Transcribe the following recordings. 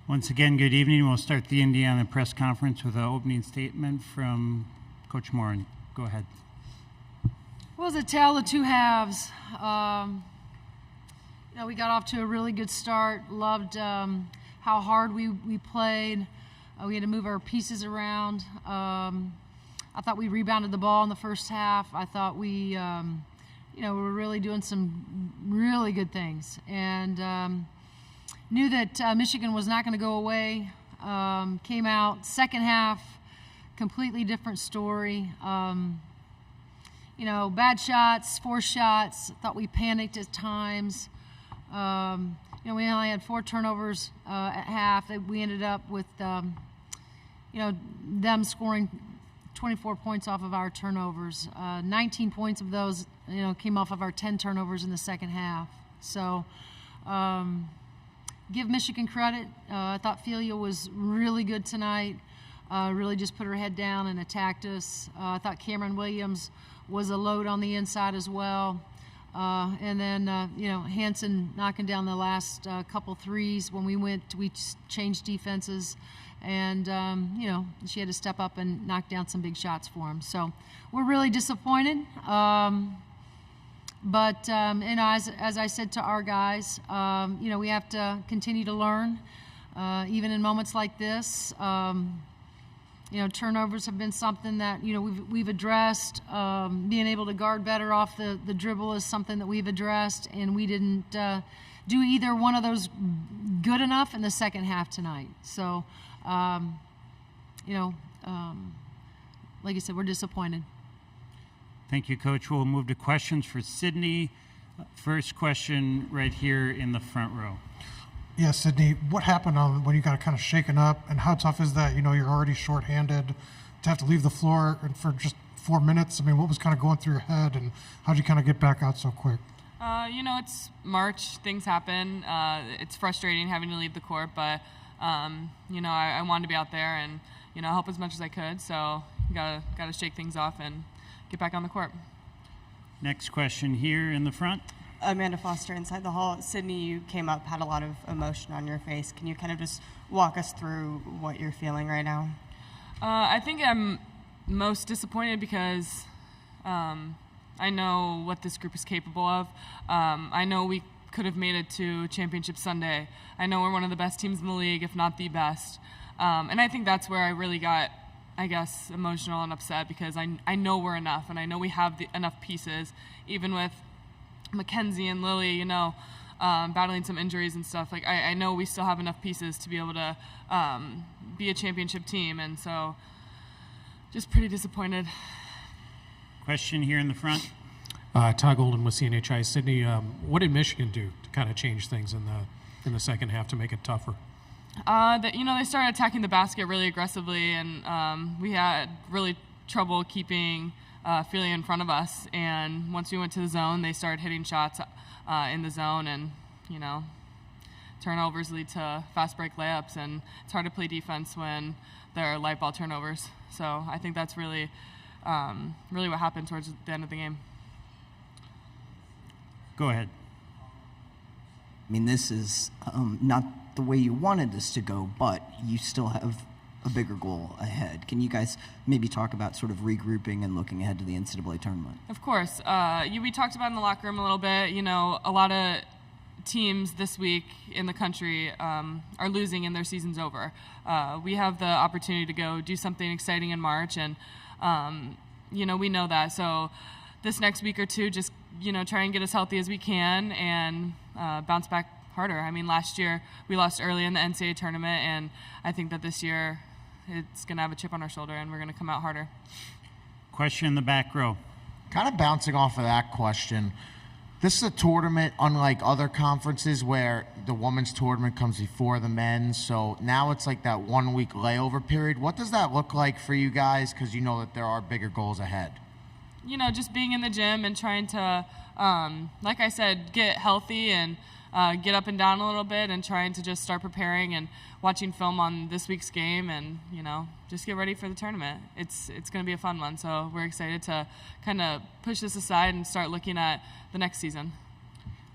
Once again, good evening. We'll start the Indiana press conference with an opening statement from Coach Moran. Go ahead. Well, it was a tale of two halves. We got off to a really good start. Loved how hard we played. We had to move our pieces around. I thought we rebounded the ball in the first half. I thought we, were really doing some really good things. And knew that Michigan was not going to go away. Came out second half, completely different story. Bad shots, forced shots. Thought we panicked at times. We only had 4 turnovers at half. We ended up with, them scoring 24 points off of our turnovers. 19 points of those, came off of our 10 turnovers in the second half. So, give Michigan credit. I thought Felia was really good tonight. Really just put her head down and attacked us. I thought Cameron Williams was a load on the inside as well. And then, Hansen knocking down the last couple threes. When we changed defenses. And, she had to step up and knock down some big shots for him. So we're really disappointed. But as I said to our guys, we have to continue to learn, even in moments like this. Turnovers have been something that, we've addressed. Being able to guard better off the dribble is something that we've addressed, and we didn't do either one of those good enough in the second half tonight. So, like I said, we're disappointed. Thank you, Coach. We'll move to questions for Sydney. First question right here in the front row. Yeah, Sydney, what happened when you got kind of shaken up, and how tough is that? You're already shorthanded to have to leave the floor for just 4 minutes. I mean, what was kind of going through your head, and how did you kind of get back out so quick? It's March. Things happen. It's frustrating having to leave the court, but, I wanted to be out there and, help as much as I could. So got to shake things off and get back on the court. Next question here in the front. Amanda Foster inside the hall. Sydney, you came up, had a lot of emotion on your face. Can you kind of just walk us through what you're feeling right now? I think I'm most disappointed because I know what this group is capable of. I know we could have made it to Championship Sunday. I know we're one of the best teams in the league, if not the best. And I think that's where I really got, emotional and upset, because I know we're enough, and I know we have enough pieces, even with Mackenzie and Lily, battling some injuries and stuff. Like, I know we still have enough pieces to be able to be a championship team, and so just pretty disappointed. Question here in the front. Todd Golden with CNHI. Sydney, what did Michigan do to kind of change things in the second half to make it tougher? They started attacking the basket really aggressively, and we had really trouble keeping Felia in front of us. And once we went to the zone, they started hitting shots in the zone, and turnovers lead to fast break layups, and it's hard to play defense when there are light ball turnovers. So I think that's really what happened towards the end of the game. Go ahead. I mean, this is not the way you wanted this to go, but you still have a bigger goal ahead. Can you guys maybe talk about sort of regrouping and looking ahead to the NCAA tournament? Of course. We talked about in the locker room a little bit. A lot of teams this week in the country are losing and their season's over. We have the opportunity to go do something exciting in March, and we know that. So this next week or two, just try and get as healthy as we can and bounce back harder. I mean, last year we lost early in the NCAA tournament, and I think that this year it's going to have a chip on our shoulder, and we're going to come out harder. Question in the back row. Kind of bouncing off of that question, this is a tournament unlike other conferences where the women's tournament comes before the men's, so now it's like that 1 week layover period. What does that look like for you guys, because you know that there are bigger goals ahead? Just being in the gym and trying to, like I said, get healthy and get up and down a little bit, and trying to just start preparing and watching film on this week's game, and just get ready for the tournament. It's going to be a fun one, so we're excited to kind of push this aside and start looking at the next season.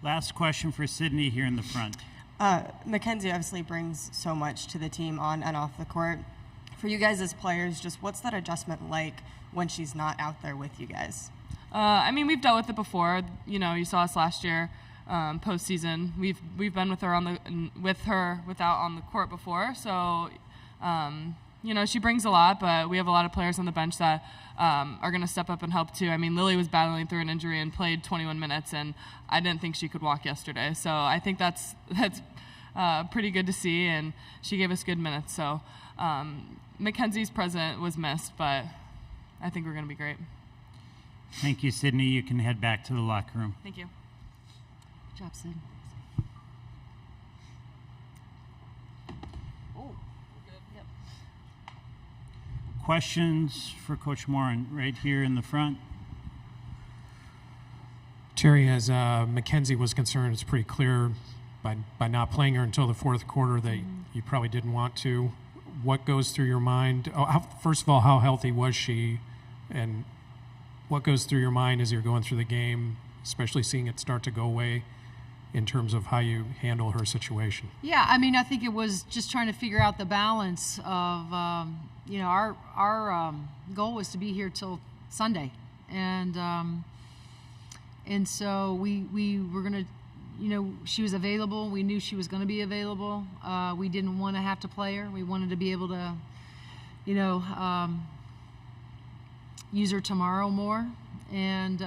Last question for Sydney here in the front. Mackenzie obviously brings so much to the team on and off the court. For you guys as players, just what's that adjustment like when she's not out there with you guys? I mean, we've dealt with it before. You know, you saw us last year, postseason. We've been with her without on the court before. So, you know, she brings a lot, but we have a lot of players on the bench that are going to step up and help too. I mean, Lily was battling through an injury and played 21 minutes, and I didn't think she could walk yesterday. So I think that's pretty good to see, and she gave us good minutes. So Mackenzie's presence was missed, but I think we're going to be great. Thank you, Sydney. You can head back to the locker room. Thank you. Good job, Sid. Questions for Coach Moran right here in the front? Terry, as Mackenzie was concerned, it's pretty clear by not playing her until the fourth quarter that you probably didn't want to. What goes through your mind? First of all, how healthy was she? And what goes through your mind as you're going through the game, especially seeing it start to go away, in terms of how you handle her situation? Yeah, I mean, I think it was just trying to figure out the balance of, you know, our goal was to be here till Sunday, and so we were gonna, you know, she was available. We knew she was going to be available. We didn't want to have to play her. We wanted to be able to, you know, use her tomorrow more, and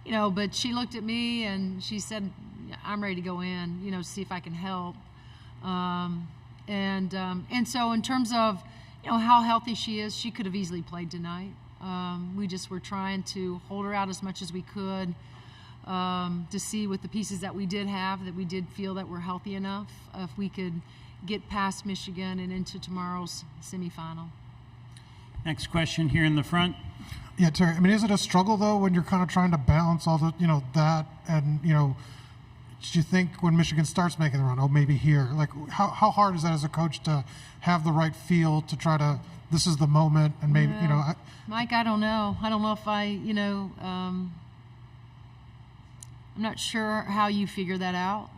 you know, but she looked at me and she said, I'm ready to go in, you know, see if I can help. And so in terms of, you know, how healthy she is, she could have easily played tonight. We just were trying to hold her out as much as we could, to see with the pieces that we did have, that we did feel that we're healthy enough, if we could get past Michigan and into tomorrow's semifinal. Next question here in the front. Yeah, Terry, I mean, is it a struggle, though, when you're kind of trying to balance all the, you know, that and, you know, do you think when Michigan starts making the run, oh, maybe here, like, how hard is that as a coach to have the right feel to try to, this is the moment, and maybe, you know. Mike, I don't know. I don't know if you know, I'm not sure how you figure that out.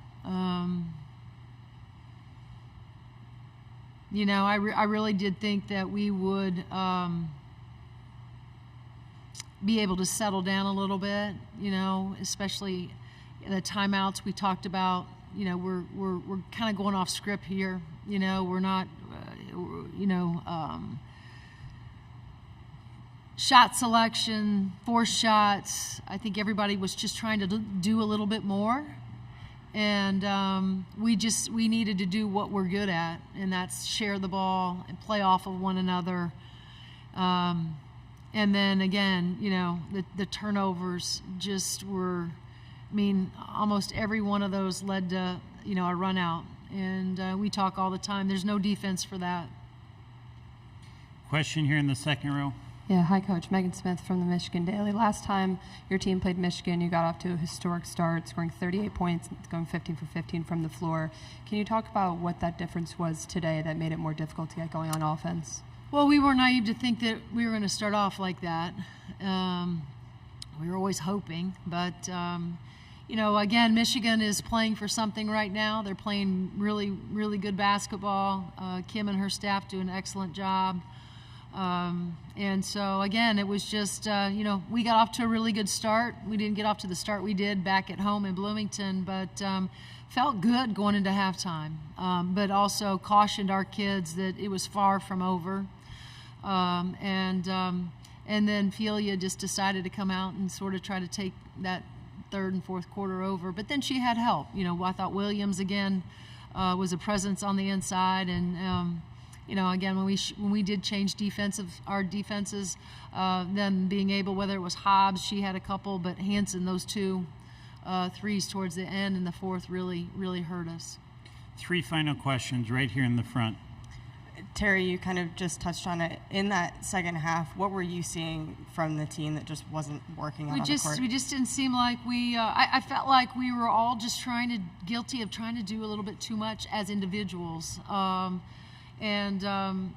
You know, I really did think that we would be able to settle down a little bit, you know, especially the timeouts we talked about. You know, we're kind of going off script here. You know, we're not, you know, shot selection, forced shots. I think everybody was just trying to do a little bit more. And we needed to do what we're good at, and that's share the ball and play off of one another. And then again, you know, the turnovers just were, I mean, almost every one of those led to, you know, a run out. And we talk all the time, there's no defense for that. Question here in the second row. Yeah, hi, Coach. Megan Smith from the Michigan Daily. Last time your team played Michigan, you got off to a historic start, scoring 38 points, going 15 for 15 from the floor. Can you talk about what that difference was today that made it more difficult to get going on offense? Well, we were naive to think that we were going to start off like that. We were always hoping, but you know, again, Michigan is playing for something right now. They're playing really, really good basketball. Kim and her staff do an excellent job. And so, again, it was just, you know, we got off to a really good start. We didn't get off to the start we did back at home in Bloomington, but felt good going into halftime, but also cautioned our kids that it was far from over. And then Felia just decided to come out and sort of try to take that third and fourth quarter over. But then she had help. You know, I thought Williams, again, was a presence on the inside, and you know, again, when we did change our defenses, then being able, whether it was Hobbs, she had a couple, but Hansen, those two threes towards the end in the fourth really, really hurt us. Three final questions right here in the front. Terry, you kind of just touched on it. In that second half, what were you seeing from the team that just wasn't working on the court? We just didn't seem like I felt like we were all just guilty of trying to do a little bit too much as individuals. And,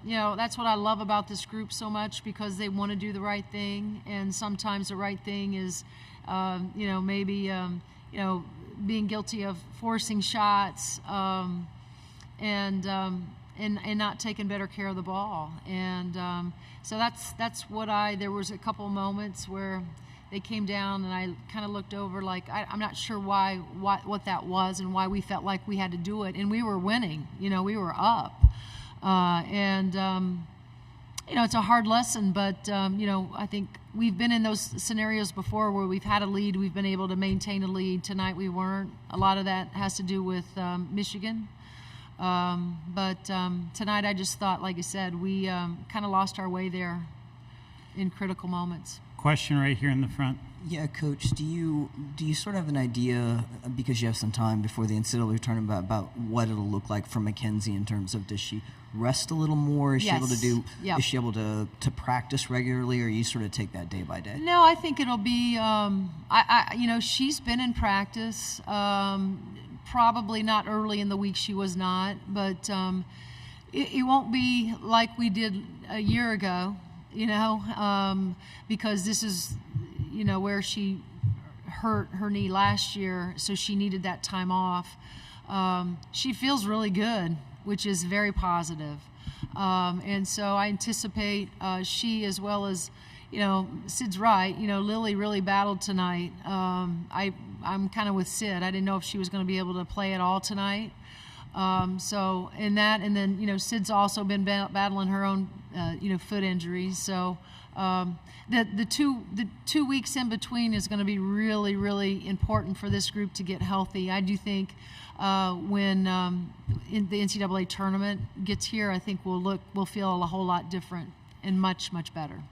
you know, that's what I love about this group so much, because they want to do the right thing. And sometimes the right thing is, you know, maybe, you know, being guilty of forcing shots and not taking better care of the ball. And so that's what there was a couple of moments where they came down and I kind of looked over like I'm not sure what that was and why we felt like we had to do it. And we were winning, we were up. It's a hard lesson, but I think we've been in those scenarios before where we've had a lead, we've been able to maintain a lead. Tonight we weren't. A lot of that has to do with Michigan. But tonight I just thought, like I said, we kind of lost our way there in critical moments. Question right here in the front. Yeah, Coach, do you sort of have an idea, because you have some time before the NCAA tournament, about what it'll look like for Mackenzie in terms of, does she rest a little more? Is she able to do? Yep. Is she able to practice regularly, or you sort of take that day by day? No, I think it'll be. She's been in practice. Probably not early in the week. She was not, but it won't be like we did a year ago. Because this is, where she hurt her knee last year, so she needed that time off. She feels really good, which is very positive. And so I anticipate she, as well as, Sid's right, Lily really battled tonight. I'm kind of with Sid. I didn't know if she was going to be able to play at all tonight. So in that, and then, Sid's also been battling her own, foot injuries. So the 2 weeks in between is going to be really, really important for this group to get healthy. I do think when in the NCAA tournament gets here, I think we'll feel a whole lot different and much, much better.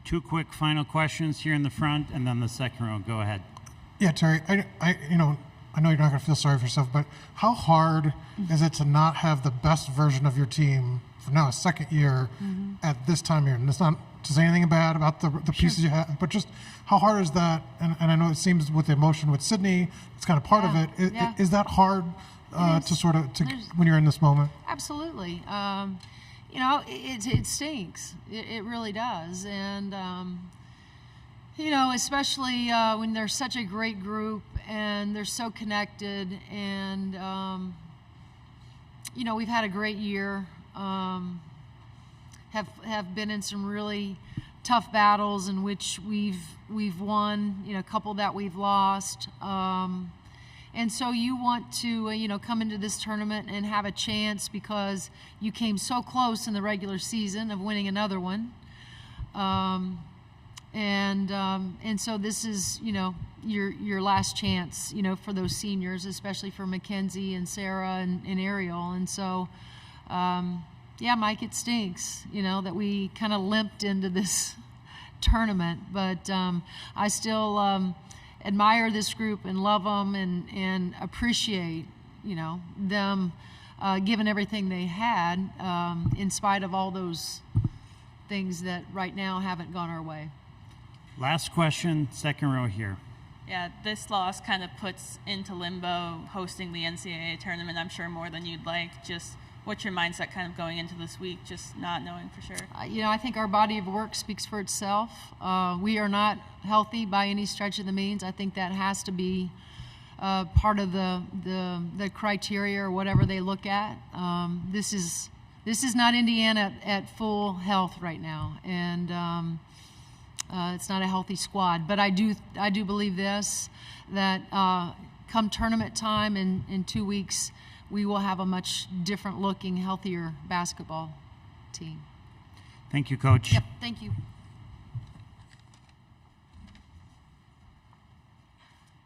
2 quick final questions here in the front, and then the second row. Go ahead. Yeah, Terry, I know you're not going to feel sorry for yourself, but how hard is it to not have the best version of your team for now a second year at this time here? And it's not to say anything bad about the pieces you have, but just how hard is that? And I know it seems with the emotion with Sydney, it's kind of part of it. Is that hard to sort of when you're in this moment? Absolutely. It stinks. It really does. And, especially when they're such a great group and they're so connected and, we've had a great year, have been in some really tough battles in which we've won, a couple that we've lost. And so you want to, come into this tournament and have a chance because you came so close in the regular season of winning another one. And so this is, your last chance, for those seniors, especially for Mackenzie and Sarah and Ariel. And so, Mike, it stinks, that we kind of limped into this tournament. But I still admire this group and love them and appreciate, them giving everything they had in spite of all those things that right now haven't gone our way. Last question, second row here. Yeah, this loss kind of puts into limbo hosting the NCAA tournament, I'm sure, more than you'd like. Just what's your mindset kind of going into this week, just not knowing for sure? I think our body of work speaks for itself. We are not healthy by any stretch of the means. I think that has to be part of the criteria or whatever they look at. This is not Indiana at full health right now, and it's not a healthy squad. But I do believe this, that come tournament time in 2 weeks, we will have a much different looking, healthier basketball team. Thank you, Coach. Yep, thank you.